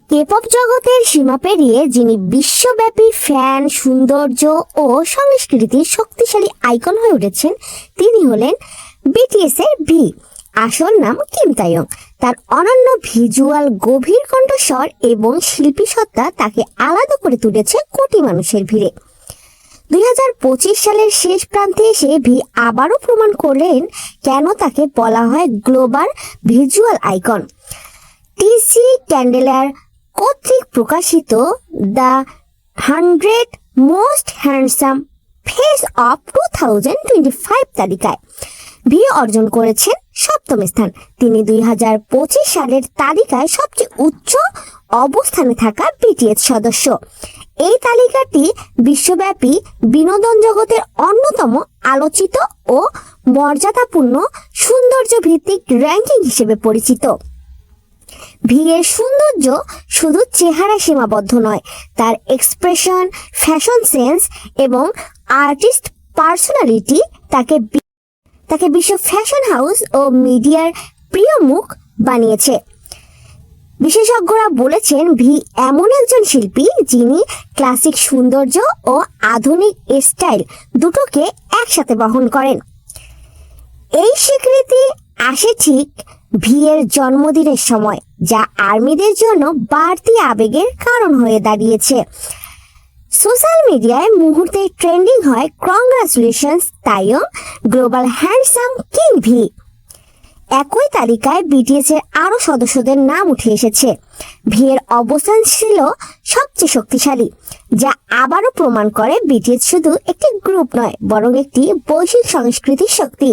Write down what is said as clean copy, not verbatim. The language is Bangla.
কেপপ জগতের সীমা পেরিয়ে যিনি বিশ্বব্যাপী ফ্যান, সৌন্দর্য ও সংস্কৃতির শক্তিশালী আইকন হয়ে উঠেছেন তিনি হলেন বিটিএস এর ভি। আসল নাম কিম তাইয়ং। তার অনন্য ভিজুয়াল, গভীর কণ্ঠস্বর এবং শিল্পী সত্তা তাকে আলাদা করে তুলেছে কোটি মানুষের ভিড়ে। 2025 সালের শেষ প্রান্তে এসে ভি আবারও প্রমাণ করলেন কেন তাকে বলা হয় global visual icon. TC Chandler কর্তৃক প্রকাশিত the 100 most handsome face of 2025 তালিকায় ভি অর্জন করেছেন 7ম স্থান। তিনি 2025 সালের তালিকায় সবচেয়ে উচ্চ অবস্থানে থাকা বিটিএস সদস্য। এই তালিকাটি বিশ্বব্যাপী বিনোদন জগতের অন্যতম আলোচিত ও মর্যাদাপূর্ণ সৌন্দর্য ভিত্তিক র্যাঙ্কিং হিসেবে পরিচিত। ভি এর সৌন্দর্য শুধু চেহারা সীমাবদ্ধ নয়, তার এক্সপ্রেশন, ফ্যাশন সেন্স এবং আর্টিস্ট পার্সোনালিটি তাকে বিশ্ব ফ্যাশন হাউস ও মিডিয়ার প্রিয় মুখ বানিয়েছে। বিশেষজ্ঞরা বলেছেন ভি এমন একজন শিল্পী যিনি ক্লাসিক সৌন্দর্য ও আধুনিক স্টাইল দুটোকে একসাথে বহন করেন। এই স্বীকৃতি আসে ঠিক ভি এর জন্মদিনের সময়, যা আর্মিদের জন্য বাড়তি আবেগের কারণ হয়ে দাঁড়িয়েছে। সোশ্যাল মিডিয়ায় মুহূর্তে ট্রেন্ডিং হয় congratulations Taeyong, global handsome king V. একই তালিকায় বিটিএস এর আরো সদস্যদের নাম উঠে এসেছে। ভি এর অবস্থান ছিল সবচেয়ে শক্তিশালী, যা আবারও প্রমাণ করে বিটিএস শুধু একটি গ্রুপ নয়, বরং একটি বৈশ্বিক সংস্কৃতির শক্তি।